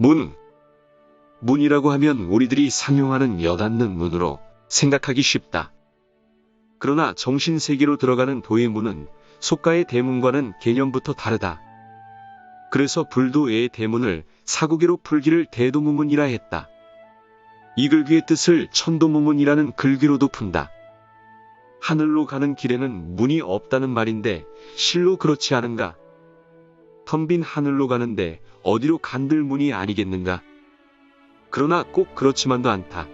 문. 문이라고 하면 우리들이 상용하는 여닫는 문으로 생각하기 쉽다. 그러나 정신세계로 들어가는 도의 문은 속가의 대문과는 개념부터 다르다. 그래서 불도의 대문을 사구계로 풀기를 대도무문이라 했다. 이 글귀의 뜻을 천도무문이라는 글귀로도 푼다. 하늘로 가는 길에는 문이 없다는 말인데 실로 그렇지 않은가? 텅 빈 하늘로 가는데 어디로 간들 문이 아니겠는가? 그러나 꼭 그렇지만도 않다.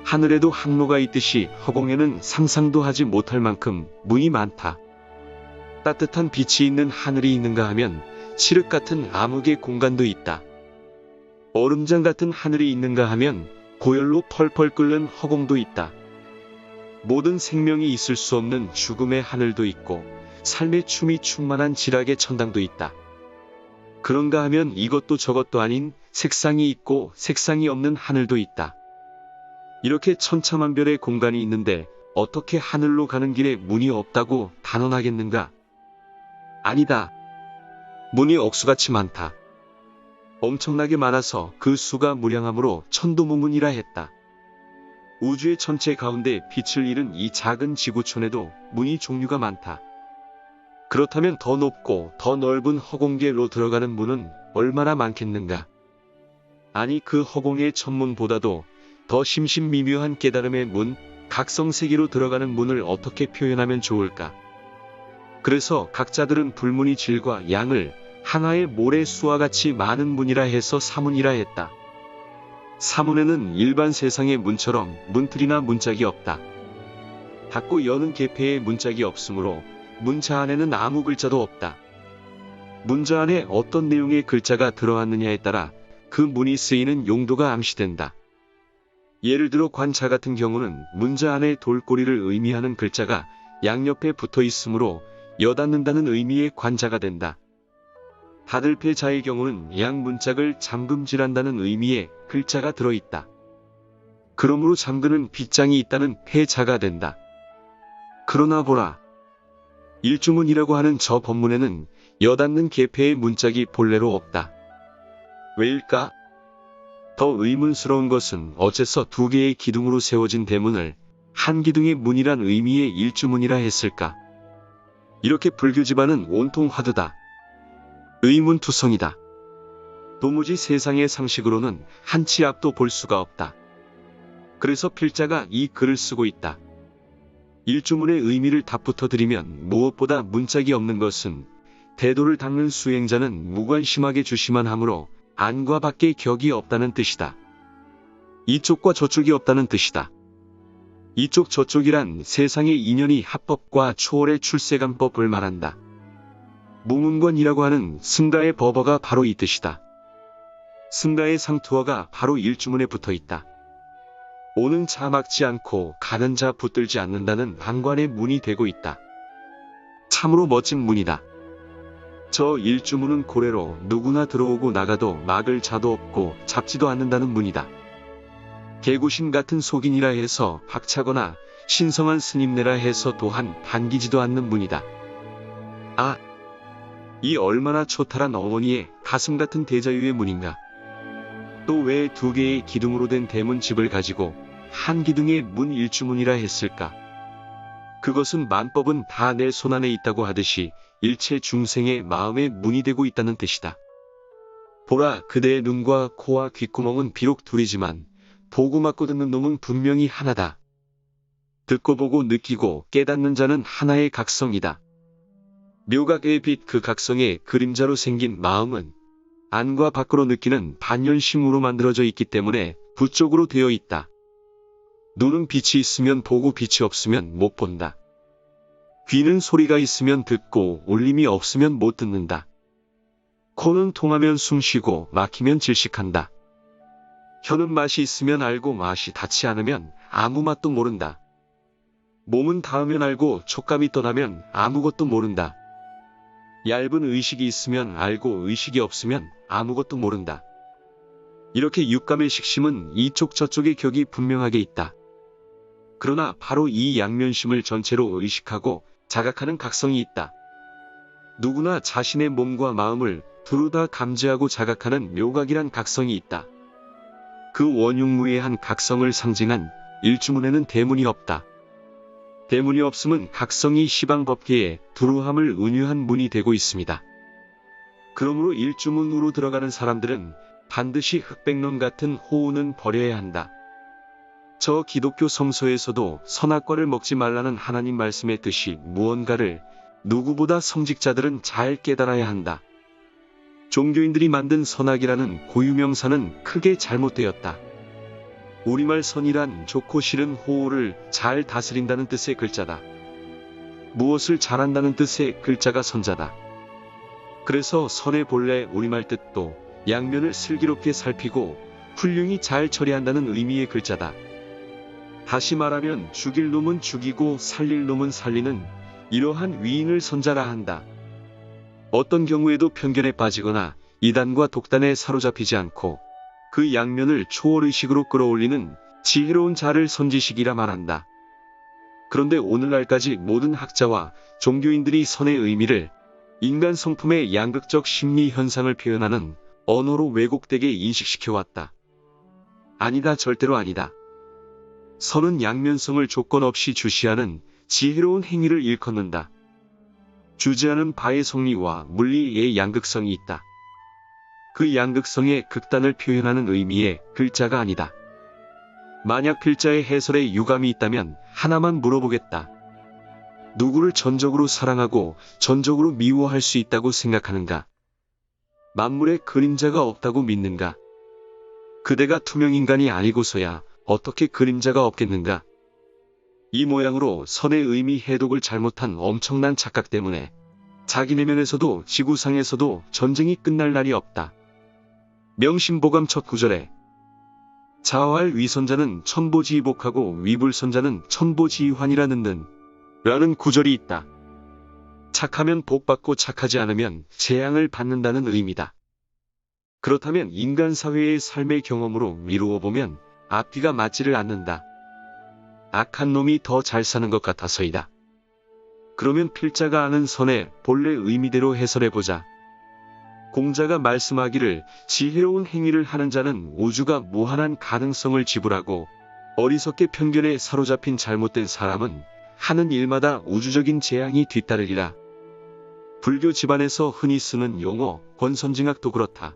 하늘에도 항로가 있듯이 허공에는 상상도 하지 못할 만큼 문이 많다. 따뜻한 빛이 있는 하늘이 있는가 하면 칠흑 같은 암흑의 공간도 있다. 얼음장 같은 하늘이 있는가 하면 고열로 펄펄 끓는 허공도 있다. 모든 생명이 있을 수 없는 죽음의 하늘도 있고 삶의 춤이 충만한 지락의 천당도 있다. 그런가 하면 이것도 저것도 아닌 색상이 있고 색상이 없는 하늘도 있다. 이렇게 천차만별의 공간이 있는데 어떻게 하늘로 가는 길에 문이 없다고 단언하겠는가? 아니다. 문이 억수같이 많다. 엄청나게 많아서 그 수가 무량하므로 천도무문이라 했다. 우주의 전체 가운데 빛을 잃은 이 작은 지구촌에도 문이 종류가 많다. 그렇다면 더 높고 더 넓은 허공계로 들어가는 문은 얼마나 많겠는가? 아니 그 허공의 천문보다도 더 심신미묘한 깨달음의 문, 각성세계로 들어가는 문을 어떻게 표현하면 좋을까? 그래서 각자들은 불문이 질과 양을 하나의 모래수와 같이 많은 문이라 해서 사문이라 했다. 사문에는 일반 세상의 문처럼 문틀이나 문짝이 없다. 닫고 여는 개폐의 문짝이 없으므로 문자 안에는 아무 글자도 없다. 문자 안에 어떤 내용의 글자가 들어왔느냐에 따라 그 문이 쓰이는 용도가 암시된다. 예를 들어 관자 같은 경우는 문자 안에 돌고리를 의미하는 글자가 양옆에 붙어 있으므로 여닫는다는 의미의 관자가 된다. 닫을패 자의 경우는 양 문짝을 잠금질한다는 의미의 글자가 들어있다. 그러므로 잠그는 빗장이 있다는 패자가 된다. 그러나 보라. 일주문이라고 하는 저 법문에는 여닫는 개패의 문짝이 본래로 없다. 왜일까? 더 의문스러운 것은 어째서 두 개의 기둥으로 세워진 대문을 한 기둥의 문이란 의미의 일주문이라 했을까? 이렇게 불교 집안은 온통 화두다. 의문투성이다. 도무지 세상의 상식으로는 한치 앞도 볼 수가 없다. 그래서 필자가 이 글을 쓰고 있다. 일주문의 의미를 답부터 드리면 무엇보다 문짝이 없는 것은 대도를 닦는 수행자는 무관심하게 주시만 하므로 안과 밖에 격이 없다는 뜻이다. 이쪽과 저쪽이 없다는 뜻이다. 이쪽 저쪽이란 세상의 인연이 합법과 초월의 출세간법을 말한다. 무문관이라고 하는 승가의 법어가 바로 이 뜻이다. 승가의 상투어가 바로 일주문에 붙어 있다. 오는 자 막지 않고 가는 자 붙들지 않는다는 방관의 문이 되고 있다. 참으로 멋진 문이다. 저 일주문은 고래로 누구나 들어오고 나가도 막을 자도 없고 잡지도 않는다는 문이다. 개구신 같은 속인이라 해서 박차거나 신성한 스님네라 해서 또한 반기지도 않는 문이다. 아! 이 얼마나 초탈한 어머니의 가슴 같은 대자유의 문인가. 또 왜 두 개의 기둥으로 된 대문집을 가지고 한 기둥의 문 일주문이라 했을까? 그것은 만법은 다 내 손안에 있다고 하듯이 일체 중생의 마음에 문이 되고 있다는 뜻이다. 보라, 그대의 눈과 코와 귓구멍은 비록 둘이지만 보고 맞고 듣는 놈은 분명히 하나다. 듣고 보고 느끼고 깨닫는 자는 하나의 각성이다. 묘각의 빛 그 각성의 그림자로 생긴 마음은 안과 밖으로 느끼는 반연심으로 만들어져 있기 때문에 부쪽으로 되어 있다. 눈은 빛이 있으면 보고 빛이 없으면 못 본다. 귀는 소리가 있으면 듣고 울림이 없으면 못 듣는다. 코는 통하면 숨쉬고 막히면 질식한다. 혀는 맛이 있으면 알고 맛이 닿지 않으면 아무 맛도 모른다. 몸은 닿으면 알고 촉감이 떠나면 아무것도 모른다. 얇은 의식이 있으면 알고 의식이 없으면 아무것도 모른다. 이렇게 육감의 식심은 이쪽 저쪽의 격이 분명하게 있다. 그러나 바로 이 양면심을 전체로 의식하고 자각하는 각성이 있다. 누구나 자신의 몸과 마음을 두루 다 감지하고 자각하는 묘각이란 각성이 있다. 그 원흉무예한 각성을 상징한 일주문에는 대문이 없다. 대문이 없음은 각성이 시방법계에 두루함을 은유한 문이 되고 있습니다. 그러므로 일주문으로 들어가는 사람들은 반드시 흑백론 같은 호우는 버려야 한다. 저 기독교 성서에서도 선악과를 먹지 말라는 하나님 말씀의 뜻이 무언가를 누구보다 성직자들은 잘 깨달아야 한다. 종교인들이 만든 선악이라는 고유명사는 크게 잘못되었다. 우리말 선이란 좋고 싫은 호우를 잘 다스린다는 뜻의 글자다. 무엇을 잘한다는 뜻의 글자가 선자다. 그래서 선의 본래 우리말 뜻도 양면을 슬기롭게 살피고 훌륭히 잘 처리한다는 의미의 글자다. 다시 말하면 죽일 놈은 죽이고 살릴 놈은 살리는 이러한 위인을 선자라 한다. 어떤 경우에도 편견에 빠지거나 이단과 독단에 사로잡히지 않고 그 양면을 초월의식으로 끌어올리는 지혜로운 자를 선지식이라 말한다. 그런데 오늘날까지 모든 학자와 종교인들이 선의 의미를 인간 성품의 양극적 심리 현상을 표현하는 언어로 왜곡되게 인식시켜왔다. 아니다, 절대로 아니다. 선은 양면성을 조건 없이 주시하는 지혜로운 행위를 일컫는다. 주지하는 바의 성리와 물리의 양극성이 있다. 그 양극성의 극단을 표현하는 의미의 글자가 아니다. 만약 글자의 해설에 유감이 있다면 하나만 물어보겠다. 누구를 전적으로 사랑하고 전적으로 미워할 수 있다고 생각하는가? 만물에 그림자가 없다고 믿는가? 그대가 투명인간이 아니고서야 어떻게 그림자가 없겠는가? 이 모양으로 선의 의미 해독을 잘못한 엄청난 착각 때문에 자기 내면에서도 지구상에서도 전쟁이 끝날 날이 없다. 명심보감 첫 구절에 자활 위선자는 천보지휘복하고 위불선자는 천보지휘환이라는 라는 구절이 있다. 착하면 복받고 착하지 않으면 재앙을 받는다는 의미다. 그렇다면 인간 사회의 삶의 경험으로 미루어 보면 앞뒤가 맞지를 않는다. 악한 놈이 더 잘 사는 것 같아서이다. 그러면 필자가 아는 선의 본래 의미대로 해설해보자. 공자가 말씀하기를 지혜로운 행위를 하는 자는 우주가 무한한 가능성을 지불하고 어리석게 편견에 사로잡힌 잘못된 사람은 하는 일마다 우주적인 재앙이 뒤따르리라. 불교 집안에서 흔히 쓰는 용어 권선징악도 그렇다.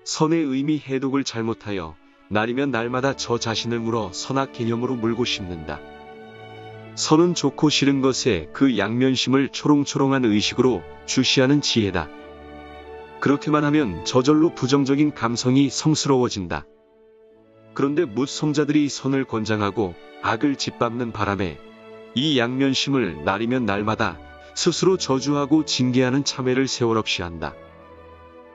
선의 의미 해독을 잘못하여 날이면 날마다 저 자신을 물어 선악 개념으로 물고 씹는다. 선은 좋고 싫은 것에 그 양면심을 초롱초롱한 의식으로 주시하는 지혜다. 그렇게만 하면 저절로 부정적인 감성이 성스러워진다. 그런데 무성자들이 선을 권장하고 악을 짓밟는 바람에 이 양면심을 날이면 날마다 스스로 저주하고 징계하는 참회를 세월없이 한다.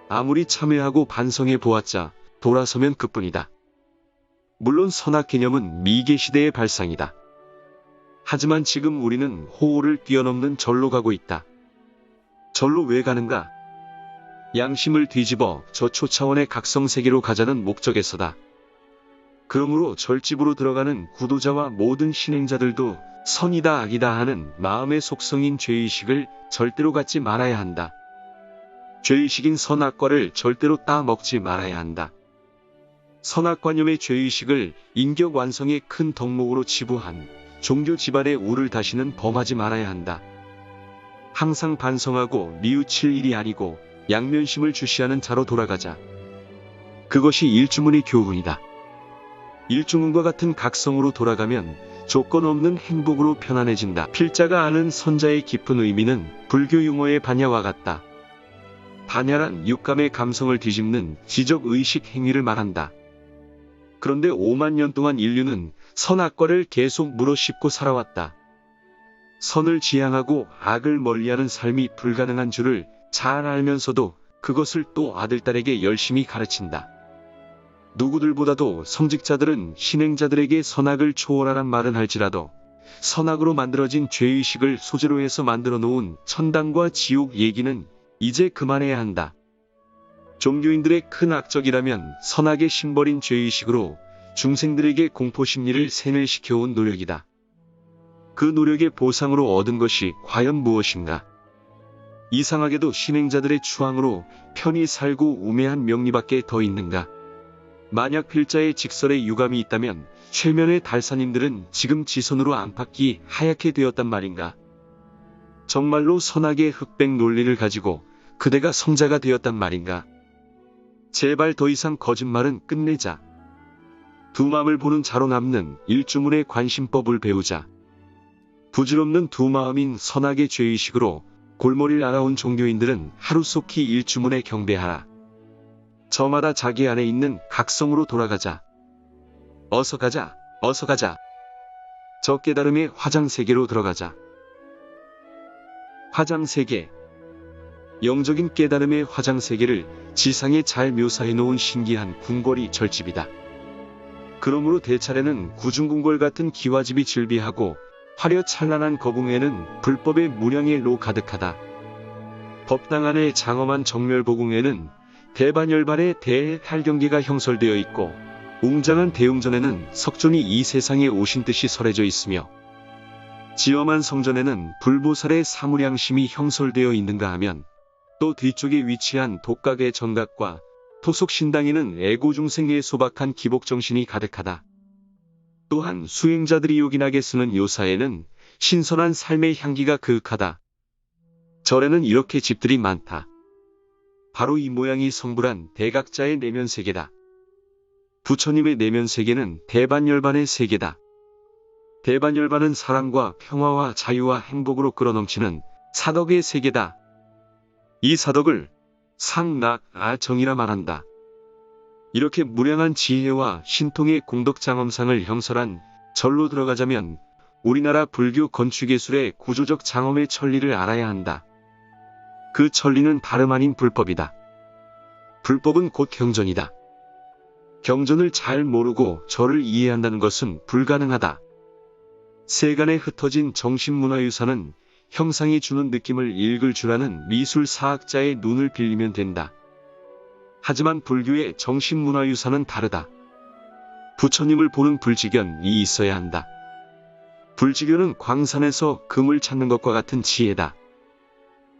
아무리 참회하고 반성해 보았자 돌아서면 그뿐이다. 물론 선악 개념은 미개 시대의 발상이다. 하지만 지금 우리는 호호를 뛰어넘는 절로 가고 있다. 절로 왜 가는가? 양심을 뒤집어 저 초차원의 각성세계로 가자는 목적에서다. 그러므로 절집으로 들어가는 구도자와 모든 신행자들도 선이다 악이다 하는 마음의 속성인 죄의식을 절대로 갖지 말아야 한다. 죄의식인 선악과를 절대로 따먹지 말아야 한다. 선악관념의 죄의식을 인격 완성의 큰 덕목으로 치부한 종교 집안의 우를 다시는 범하지 말아야 한다. 항상 반성하고 뉘우칠 일이 아니고 양면심을 주시하는 자로 돌아가자. 그것이 일주문의 교훈이다. 일주문과 같은 각성으로 돌아가면 조건 없는 행복으로 편안해진다. 필자가 아는 선자의 깊은 의미는 불교 용어의 반야와 같다. 반야란 육감의 감성을 뒤집는 지적의식 행위를 말한다. 그런데 5만 년 동안 인류는 선악과를 계속 물어씹고 살아왔다. 선을 지향하고 악을 멀리하는 삶이 불가능한 줄을 잘 알면서도 그것을 또 아들딸에게 열심히 가르친다. 누구들보다도 성직자들은 신행자들에게 선악을 초월하란 말은 할지라도 선악으로 만들어진 죄의식을 소재로 해서 만들어 놓은 천당과 지옥 얘기는 이제 그만해야 한다. 종교인들의 큰 악적이라면 선악의 심벌인 죄의식으로 중생들에게 공포심리를 세뇌시켜온 노력이다. 그 노력의 보상으로 얻은 것이 과연 무엇인가? 이상하게도 신행자들의 추앙으로 편히 살고 우매한 명리밖에 더 있는가. 만약 필자의 직설에 유감이 있다면 최면의 달사님들은 지금 지선으로 안팎이 하얗게 되었단 말인가. 정말로 선악의 흑백 논리를 가지고 그대가 성자가 되었단 말인가. 제발 더 이상 거짓말은 끝내자. 두 마음을 보는 자로 남는 일주문의 관심법을 배우자. 부질없는 두 마음인 선악의 죄의식으로 골머리를 앓아온 종교인들은 하루속히 일주문에 경배하라. 저마다 자기 안에 있는 각성으로 돌아가자. 어서 가자, 어서 가자. 저 깨달음의 화장세계로 들어가자. 화장세계. 영적인 깨달음의 화장세계를 지상에 잘 묘사해 놓은 신기한 궁궐이 절집이다. 그러므로 대차례는 구중궁궐 같은 기와집이 즐비하고 화려 찬란한 거궁에는 불법의 무량의 로 가득하다. 법당 안의 장엄한 정멸보궁에는 대반열반의 대탈경계가 형설되어 있고 웅장한 대웅전에는 석존이 이 세상에 오신 듯이 설해져 있으며 지엄한 성전에는 불보살의 사무량심이 형설되어 있는가 하면 또 뒤쪽에 위치한 독각의 정각과 토속신당에는 애고중생의 소박한 기복정신이 가득하다. 또한 수행자들이 요긴하게 쓰는 요사에는 신선한 삶의 향기가 그윽하다. 절에는 이렇게 집들이 많다. 바로 이 모양이 성불한 대각자의 내면세계다. 부처님의 내면세계는 대반열반의 세계다. 대반열반은 사랑과 평화와 자유와 행복으로 끌어넘치는 사덕의 세계다. 이 사덕을 상락아정이라 말한다. 이렇게 무량한 지혜와 신통의 공덕장엄상을 형설한 절로 들어가자면 우리나라 불교 건축예술의 구조적 장엄의 천리를 알아야 한다. 그 천리는 다름 아닌 불법이다. 불법은 곧 경전이다. 경전을 잘 모르고 절을 이해한다는 것은 불가능하다. 세간에 흩어진 정신문화유산은 형상이 주는 느낌을 읽을 줄 아는 미술사학자의 눈을 빌리면 된다. 하지만 불교의 정신문화유산은 다르다. 부처님을 보는 불지견이 있어야 한다. 불지견은 광산에서 금을 찾는 것과 같은 지혜다.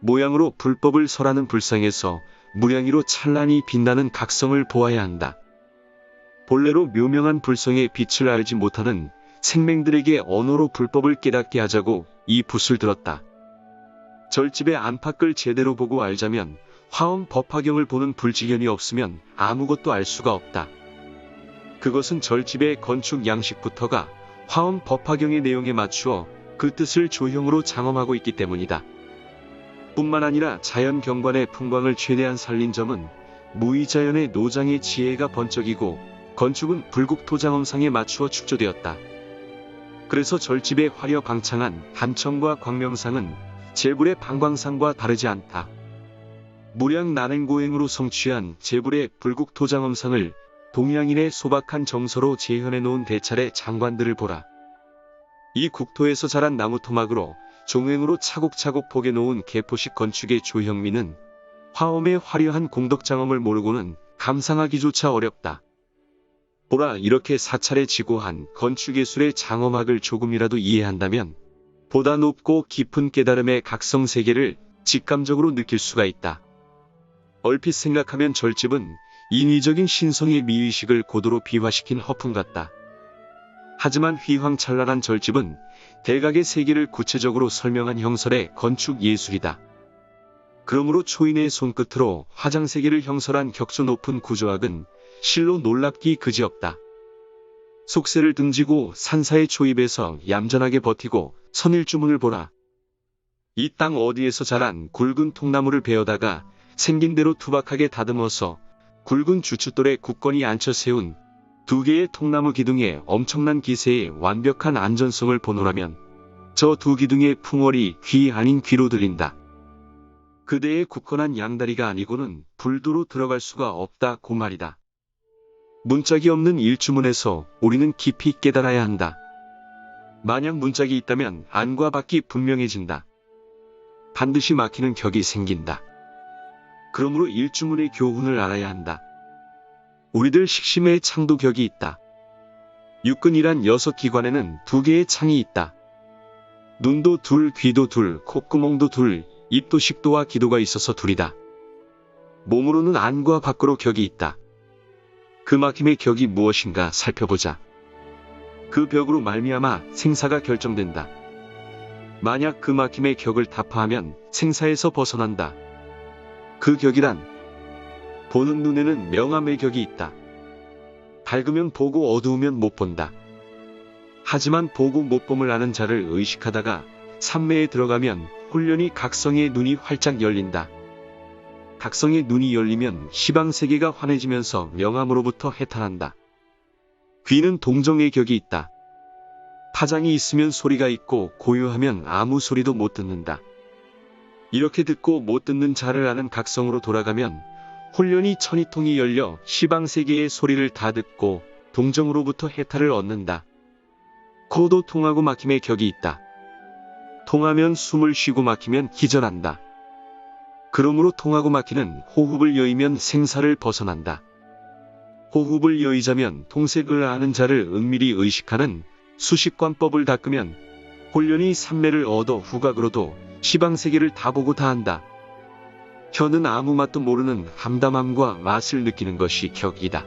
모양으로 불법을 설하는 불상에서 무량이로 찬란히 빛나는 각성을 보아야 한다. 본래로 묘명한 불성의 빛을 알지 못하는 생맹들에게 언어로 불법을 깨닫게 하자고 이 붓을 들었다. 절집의 안팎을 제대로 보고 알자면 화엄 법화경을 보는 불지견이 없으면 아무것도 알 수가 없다. 그것은 절집의 건축 양식부터가 화엄 법화경의 내용에 맞추어 그 뜻을 조형으로 장엄하고 있기 때문이다. 뿐만 아니라 자연 경관의 풍광을 최대한 살린 점은 무의자연의 노장의 지혜가 번쩍이고 건축은 불국토장엄상에 맞추어 축조되었다. 그래서 절집의 화려 방창한 함청과 광명상은 제불의 방광상과 다르지 않다. 무량 난행고행으로 성취한 제불의 불국토장엄상을 동양인의 소박한 정서로 재현해 놓은 대찰의 장관들을 보라. 이 국토에서 자란 나무 토막으로 종횡으로 차곡차곡 포개 놓은 개포식 건축의 조형미는 화엄의 화려한 공덕장엄을 모르고는 감상하기조차 어렵다. 보라, 이렇게 사찰에 지고한 건축예술의 장엄학을 조금이라도 이해한다면 보다 높고 깊은 깨달음의 각성세계를 직감적으로 느낄 수가 있다. 얼핏 생각하면 절집은 인위적인 신성의 미의식을 고도로 비화시킨 허풍 같다. 하지만 휘황찬란한 절집은 대각의 세계를 구체적으로 설명한 형설의 건축 예술이다. 그러므로 초인의 손끝으로 화장세계를 형설한 격조 높은 구조학은 실로 놀랍기 그지없다. 속세를 등지고 산사의 초입에서 얌전하게 버티고 선일주문을 보라. 이 땅 어디에서 자란 굵은 통나무를 베어다가 생긴 대로 투박하게 다듬어서 굵은 주춧돌에 굳건히 앉혀 세운 두 개의 통나무 기둥의 엄청난 기세의 완벽한 안전성을 보노라면 저 두 기둥의 풍월이 귀 아닌 귀로 들린다. 그대의 굳건한 양다리가 아니고는 불도로 들어갈 수가 없다고 말이다. 문짝이 없는 일주문에서 우리는 깊이 깨달아야 한다. 만약 문짝이 있다면 안과 밖이 분명해진다. 반드시 막히는 격이 생긴다. 그러므로 일주문의 교훈을 알아야 한다. 우리들 식심의 창도 격이 있다. 육근이란 6기관에는 2개의 창이 있다. 눈도 둘, 귀도 둘, 콧구멍도 둘, 입도 식도와 기도가 있어서 둘이다. 몸으로는 안과 밖으로 격이 있다. 그 막힘의 격이 무엇인가 살펴보자. 그 벽으로 말미암아 생사가 결정된다. 만약 그 막힘의 격을 타파하면 생사에서 벗어난다. 그 격이란 보는 눈에는 명암의 격이 있다. 밝으면 보고 어두우면 못 본다. 하지만 보고 못 봄을 아는 자를 의식하다가 삼매에 들어가면 홀련히 각성의 눈이 활짝 열린다. 각성의 눈이 열리면 시방세계가 환해지면서 명암으로부터 해탈한다. 귀는 동정의 격이 있다. 파장이 있으면 소리가 있고 고요하면 아무 소리도 못 듣는다. 이렇게 듣고 못 듣는 자를 아는 각성으로 돌아가면 홀련히 천이통이 열려 시방세계의 소리를 다 듣고 동정으로부터 해탈을 얻는다. 코도 통하고 막힘의 격이 있다. 통하면 숨을 쉬고 막히면 기절한다. 그러므로 통하고 막히는 호흡을 여의면 생사를 벗어난다. 호흡을 여의자면 통색을 아는 자를 은밀히 의식하는 수식관법을 닦으면 홀련히 삼매를 얻어 후각으로도 시방세계를 다 보고 다 한다. 혀는 아무 맛도 모르는 함담함과 맛을 느끼는 것이 격이다.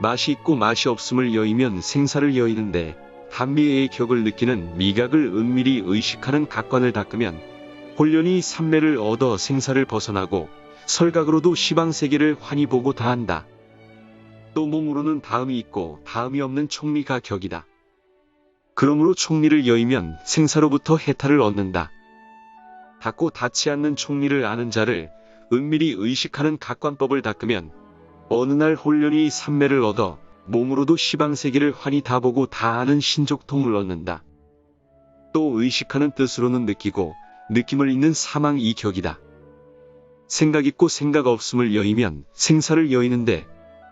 맛이 있고 맛이 없음을 여의면 생사를 여의는데 한미의 격을 느끼는 미각을 은밀히 의식하는 각관을 닦으면 홀련히 삼매를 얻어 생사를 벗어나고 설각으로도 시방세계를 환히 보고 다한다. 또 몸으로는 다음이 있고 다음이 없는 총리가 격이다. 그러므로 총리를 여의면 생사로부터 해탈을 얻는다. 닿고 닿지 않는 총리를 아는 자를 은밀히 의식하는 각관법을 닦으면 어느 날 홀련히 삼매를 얻어 몸으로도 시방세계를 환히 다 보고 다 아는 신족통을 얻는다. 또 의식하는 뜻으로는 느끼고 느낌을 잇는 사망 이 격이다. 생각 있고 생각 없음을 여의면 생사를 여의는데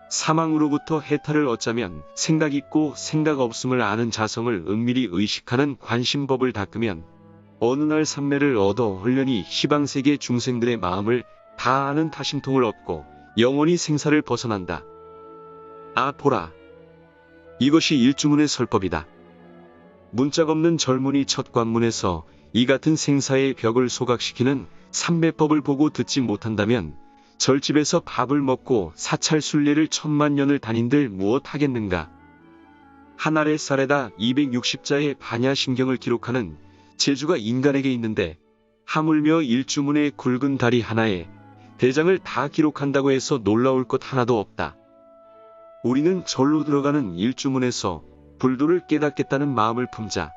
사망으로부터 해탈을 얻자면 생각 있고 생각 없음을 아는 자성을 은밀히 의식하는 관심법을 닦으면 어느 날 삼매를 얻어 홀련히 시방세계 중생들의 마음을 다 아는 다심통을 얻고 영원히 생사를 벗어난다. 아 보라. 이것이 일주문의 설법이다. 문짝 없는 절문이 첫 관문에서 이 같은 생사의 벽을 소각시키는 삼매법을 보고 듣지 못한다면 절집에서 밥을 먹고 사찰순례를 천만년을 다닌들 무엇하겠는가. 한 알의 쌀에다 260자의 반야심경을 기록하는 재주가 인간에게 있는데 하물며 일주문의 굵은 다리 하나에 대장을 다 기록한다고 해서 놀라울 것 하나도 없다. 우리는 절로 들어가는 일주문에서 불도를 깨닫겠다는 마음을 품자.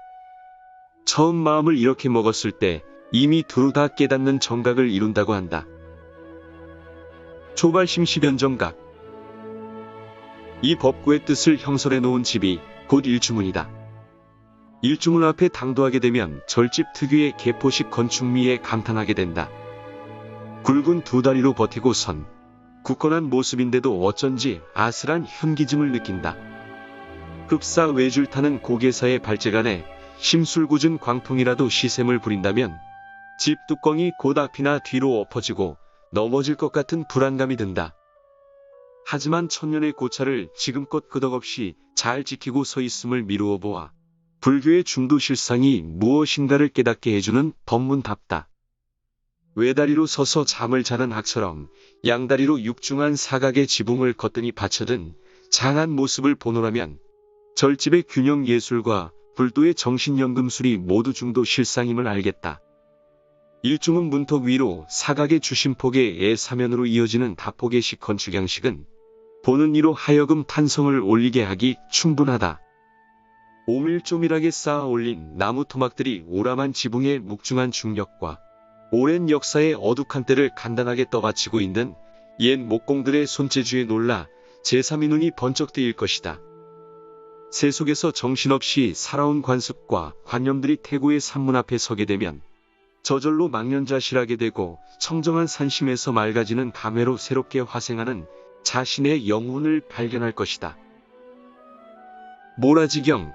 처음 마음을 이렇게 먹었을 때 이미 두루 다 깨닫는 정각을 이룬다고 한다. 초발심시변정각. 이 법구의 뜻을 형설해 놓은 집이 곧 일주문이다. 일주문 앞에 당도하게 되면 절집 특유의 개포식 건축미에 감탄하게 된다. 굵은 두 다리로 버티고 선 굳건한 모습인데도 어쩐지 아슬한 현기짐을 느낀다. 흡사 외줄 타는 고개사의 발재간에 심술궂은 광통이라도 시샘을 부린다면 집 뚜껑이 곧 앞이나 뒤로 엎어지고 넘어질 것 같은 불안감이 든다. 하지만 천년의 고차를 지금껏 끄덕없이 잘 지키고 서 있음을 미루어 보아 불교의 중도실상이 무엇인가를 깨닫게 해주는 법문답다. 외다리로 서서 잠을 자는 학처럼 양다리로 육중한 사각의 지붕을 거뜬히 받쳐든 장한 모습을 보노라면 절집의 균형 예술과 불도의 정신연금술이 모두 중도 실상임을 알겠다. 일중은 문턱 위로 사각의 주심폭의 애사면으로 이어지는 다폭의식 건축 양식은 보는 이로 하여금 탄성을 올리게 하기 충분하다. 오밀조밀하게 쌓아 올린 나무 토막들이 오람한 지붕의 묵중한 중력과 오랜 역사의 어둑한 때를 간단하게 떠받치고 있는 옛 목공들의 손재주에 놀라 제3의 눈이 번쩍 뜨일 것이다. 세속에서 정신없이 살아온 관습과 관념들이 태고의 산문 앞에 서게 되면 저절로 망연자실하게 되고 청정한 산심에서 맑아지는 감회로 새롭게 화생하는 자신의 영혼을 발견할 것이다. 모라지경.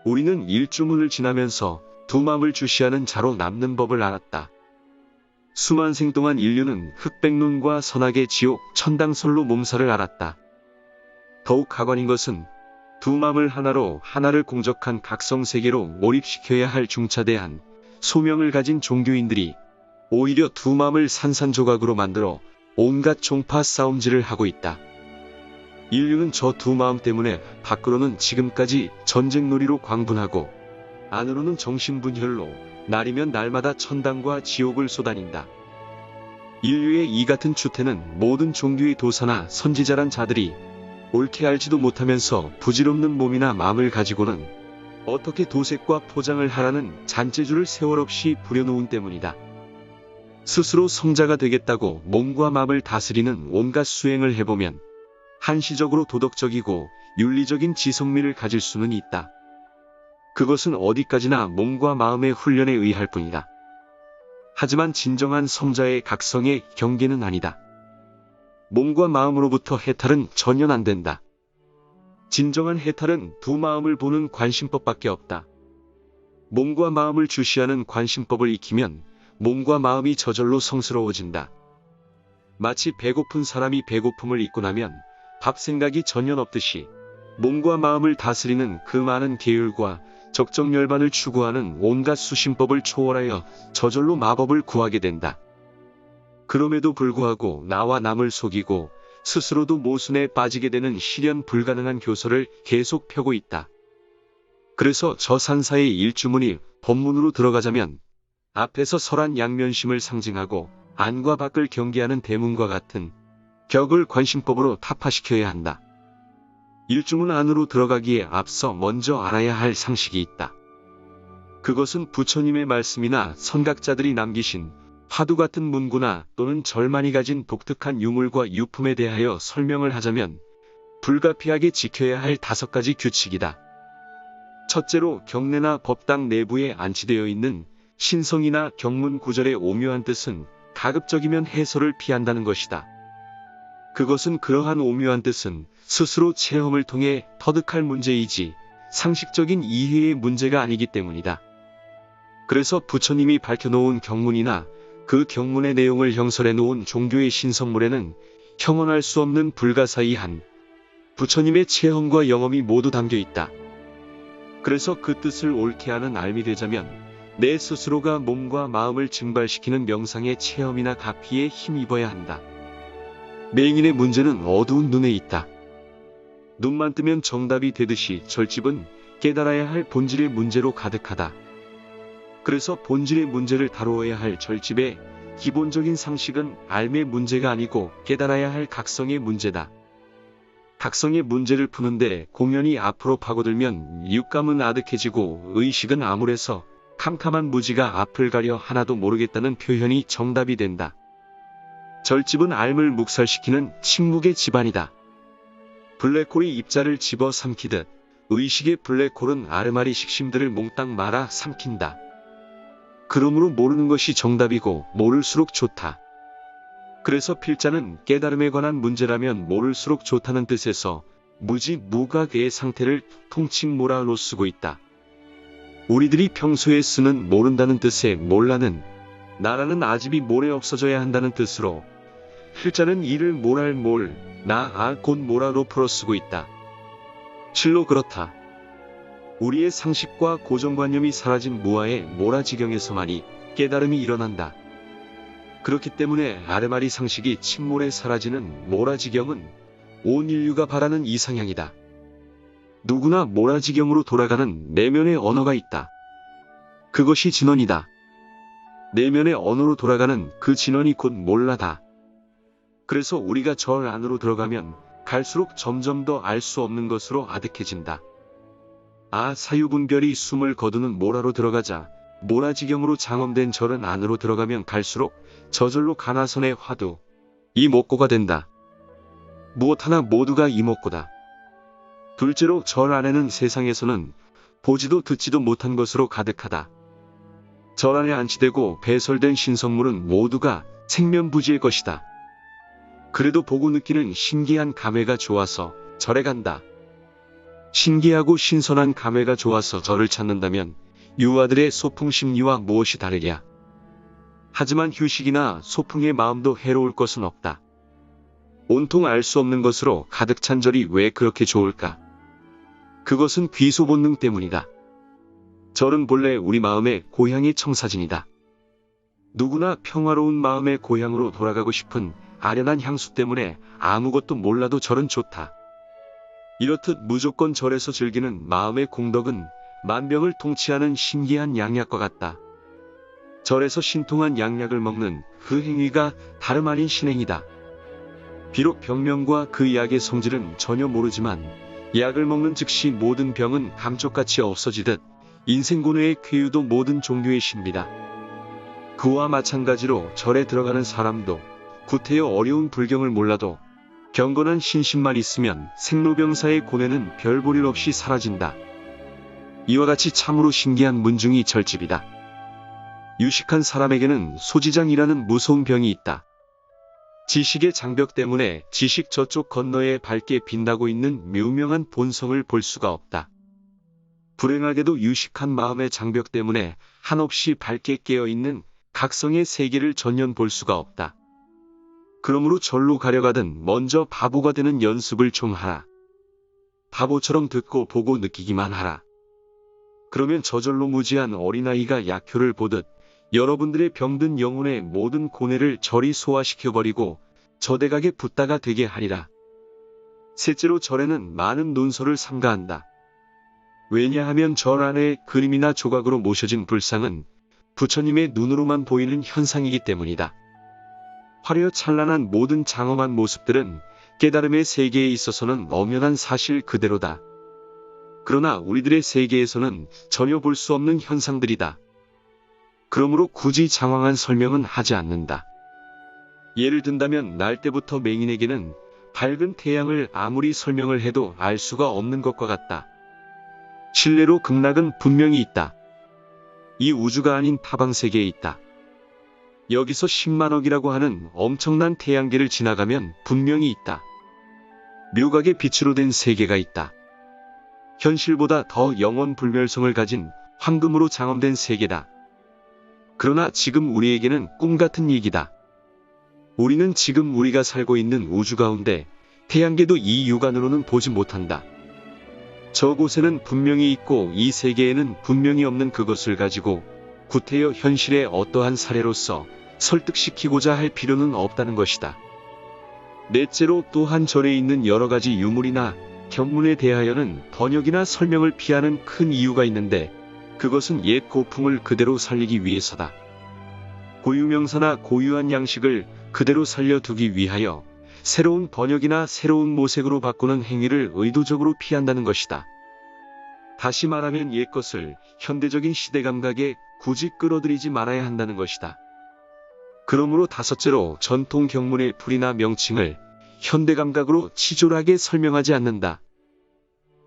우리는 일주문을 지나면서 두 마음을 주시하는 자로 남는 법을 알았다. 수만생 동안 인류는 흑백론과 선악의 지옥, 천당설로 몸살을 앓았다. 더욱 가관인 것은 두 마음을 하나로 하나를 공적한 각성세계로 몰입시켜야 할 중차대한 소명을 가진 종교인들이 오히려 두 마음을 산산조각으로 만들어 온갖 종파 싸움질을 하고 있다. 인류는 저 두 마음 때문에 밖으로는 지금까지 전쟁놀이로 광분하고 안으로는 정신분열로 날이면 날마다 천당과 지옥을 쏟아낸다. 인류의 이 같은 추태는 모든 종교의 도사나 선지자란 자들이 옳게 알지도 못하면서 부질없는 몸이나 마음을 가지고는 어떻게 도색과 포장을 하라는 잔재주를 세월 없이 부려놓은 때문이다. 스스로 성자가 되겠다고 몸과 마음을 다스리는 온갖 수행을 해보면 한시적으로 도덕적이고 윤리적인 지성미를 가질 수는 있다. 그것은 어디까지나 몸과 마음의 훈련에 의할 뿐이다. 하지만 진정한 성자의 각성의 경계는 아니다. 몸과 마음으로부터 해탈은 전혀 안 된다. 진정한 해탈은 두 마음을 보는 관심법밖에 없다. 몸과 마음을 주시하는 관심법을 익히면 몸과 마음이 저절로 성스러워진다. 마치 배고픈 사람이 배고픔을 잊고 나면 밥 생각이 전혀 없듯이 몸과 마음을 다스리는 그 많은 계율과 적정열반을 추구하는 온갖 수심법을 초월하여 저절로 마법을 구하게 된다. 그럼에도 불구하고 나와 남을 속이고 스스로도 모순에 빠지게 되는 실현 불가능한 교서를 계속 펴고 있다. 그래서 저 산사의 일주문이 법문으로 들어가자면 앞에서 설한 양면심을 상징하고 안과 밖을 경계하는 대문과 같은 격을 관심법으로 타파시켜야 한다. 일주문 안으로 들어가기에 앞서 먼저 알아야 할 상식이 있다. 그것은 부처님의 말씀이나 선각자들이 남기신 화두 같은 문구나 또는 절만이 가진 독특한 유물과 유품에 대하여 설명을 하자면 불가피하게 지켜야 할 5가지 규칙이다. 첫째로 경내나 법당 내부에 안치되어 있는 신성이나 경문 구절의 오묘한 뜻은 가급적이면 해설을 피한다는 것이다. 그것은 그러한 오묘한 뜻은 스스로 체험을 통해 터득할 문제이지 상식적인 이해의 문제가 아니기 때문이다. 그래서 부처님이 밝혀놓은 경문이나 그 경문의 내용을 형설해 놓은 종교의 신성물에는 형언할 수 없는 불가사의한 부처님의 체험과 영험이 모두 담겨 있다. 그래서 그 뜻을 옳게 아는 알미 되자면 내 스스로가 몸과 마음을 증발시키는 명상의 체험이나 가피에 힘입어야 한다. 맹인의 문제는 어두운 눈에 있다. 눈만 뜨면 정답이 되듯이 절집은 깨달아야 할 본질의 문제로 가득하다. 그래서 본질의 문제를 다루어야 할 절집의 기본적인 상식은 알의 문제가 아니고 깨달아야 할 각성의 문제다. 각성의 문제를 푸는데 공연히 앞으로 파고들면 육감은 아득해지고 의식은 암울해서 캄캄한 무지가 앞을 가려 하나도 모르겠다는 표현이 정답이 된다. 절집은 알을 묵살시키는 침묵의 집안이다. 블랙홀이 입자를 집어 삼키듯 의식의 블랙홀은 아르마리 식심들을 몽땅 말아 삼킨다. 그러므로 모르는 것이 정답이고 모를수록 좋다. 그래서 필자는 깨달음에 관한 문제라면 모를수록 좋다는 뜻에서 무지 무각의 상태를 통칭 모라로 쓰고 있다. 우리들이 평소에 쓰는 모른다는 뜻의 몰라는 나라는 아집이 모래 없어져야 한다는 뜻으로 필자는 이를 몰할 몰, 나 곧 모라로 풀어 쓰고 있다. 실로 그렇다. 우리의 상식과 고정관념이 사라진 무아의 모라지경에서만이 깨달음이 일어난다. 그렇기 때문에 아르마리 상식이 침몰에 사라지는 모라지경은 온 인류가 바라는 이상향이다. 누구나 모라지경으로 돌아가는 내면의 언어가 있다. 그것이 진언이다. 내면의 언어로 돌아가는 그 진언이 곧 몰라다. 그래서 우리가 절 안으로 들어가면 갈수록 점점 더 알 수 없는 것으로 아득해진다. 사유분별이 숨을 거두는 모라로 들어가자 모라지경으로 장엄된 절은 안으로 들어가면 갈수록 저절로 가나선의 화두, 이목고가 된다. 무엇 하나 모두가 이목고다. 둘째로 절 안에는 세상에서는 보지도 듣지도 못한 것으로 가득하다. 절 안에 안치되고 배설된 신성물은 모두가 생면부지의 것이다. 그래도 보고 느끼는 신기한 감회가 좋아서 절에 간다. 신기하고 신선한 감회가 좋아서 절을 찾는다면 유아들의 소풍심리와 무엇이 다르랴. 하지만 휴식이나 소풍의 마음도 해로울 것은 없다. 온통 알 수 없는 것으로 가득 찬 절이 왜 그렇게 좋을까? 그것은 귀소 본능 때문이다. 절은 본래 우리 마음의 고향의 청사진이다. 누구나 평화로운 마음의 고향으로 돌아가고 싶은 아련한 향수 때문에 아무것도 몰라도 절은 좋다. 이렇듯 무조건 절에서 즐기는 마음의 공덕은 만병을 통치하는 신기한 양약과 같다. 절에서 신통한 양약을 먹는 그 행위가 다름 아닌 신행이다. 비록 병명과 그 약의 성질은 전혀 모르지만 약을 먹는 즉시 모든 병은 감쪽같이 없어지듯 인생고뇌의 쾌유도 모든 종류의 신비다. 그와 마찬가지로 절에 들어가는 사람도 구태여 어려운 불경을 몰라도 경건한 신심만 있으면 생로병사의 고뇌는 별 볼 일 없이 사라진다. 이와 같이 참으로 신기한 문중이 절집이다. 유식한 사람에게는 소지장이라는 무서운 병이 있다. 지식의 장벽 때문에 지식 저쪽 건너에 밝게 빛나고 있는 묘명한 본성을 볼 수가 없다. 불행하게도 유식한 마음의 장벽 때문에 한없이 밝게 깨어있는 각성의 세계를 전혀 볼 수가 없다. 그러므로 절로 가려가든 먼저 바보가 되는 연습을 좀 하라. 바보처럼 듣고 보고 느끼기만 하라. 그러면 저절로 무지한 어린아이가 약효를 보듯 여러분들의 병든 영혼의 모든 고뇌를 절이 소화시켜버리고 저대각에 붓다가 되게 하리라. 셋째로 절에는 많은 논설을 삼가한다. 왜냐하면 절 안에 그림이나 조각으로 모셔진 불상은 부처님의 눈으로만 보이는 현상이기 때문이다. 화려 찬란한 모든 장엄한 모습들은 깨달음의 세계에 있어서는 엄연한 사실 그대로다. 그러나 우리들의 세계에서는 전혀 볼 수 없는 현상들이다. 그러므로 굳이 장황한 설명은 하지 않는다. 예를 든다면 날 때부터 맹인에게는 밝은 태양을 아무리 설명을 해도 알 수가 없는 것과 같다. 실내로 극락은 분명히 있다. 이 우주가 아닌 타방세계에 있다. 여기서 10만억이라고 하는 엄청난 태양계를 지나가면 분명히 있다. 묘각의 빛으로 된 세계가 있다. 현실보다 더 영원 불멸성을 가진 황금으로 장엄된 세계다. 그러나 지금 우리에게는 꿈같은 얘기다. 우리는 지금 우리가 살고 있는 우주 가운데 태양계도 이 육안으로는 보지 못한다. 저곳에는 분명히 있고 이 세계에는 분명히 없는 그것을 가지고 구태여 현실의 어떠한 사례로서 설득시키고자 할 필요는 없다는 것이다. 넷째로 또한 절에 있는 여러 가지 유물이나 견문에 대하여는 번역이나 설명을 피하는 큰 이유가 있는데 그것은 옛 고풍을 그대로 살리기 위해서다. 고유명사나 고유한 양식을 그대로 살려두기 위하여 새로운 번역이나 새로운 모색으로 바꾸는 행위를 의도적으로 피한다는 것이다. 다시 말하면 옛 것을 현대적인 시대 감각에 굳이 끌어들이지 말아야 한다는 것이다. 그러므로 다섯째로 전통 경문의 풀이나 명칭을 현대 감각으로 치졸하게 설명하지 않는다.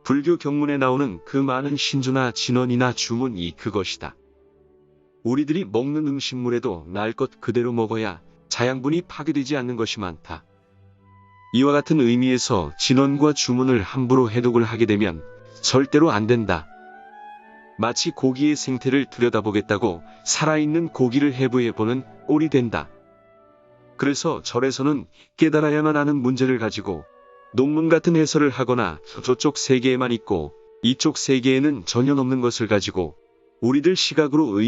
불교 경문에 나오는 그 많은 신주나 진언이나 주문이 그것이다. 우리들이 먹는 음식물에도 날 것 그대로 먹어야 자양분이 파괴되지 않는 것이 많다. 이와 같은 의미에서 진언과 주문을 함부로 해독을 하게 되면 절대로 안 된다. 마치 고기의 생태를 들여다보겠다고 살아있는 고기를 해부해보는 꼴이 된다. 그래서 절에서는 깨달아야만 하는 문제를 가지고 논문 같은 해설을 하거나 저쪽 세계에만 있고 이쪽 세계에는 전혀 없는 것을 가지고 우리들 시각으로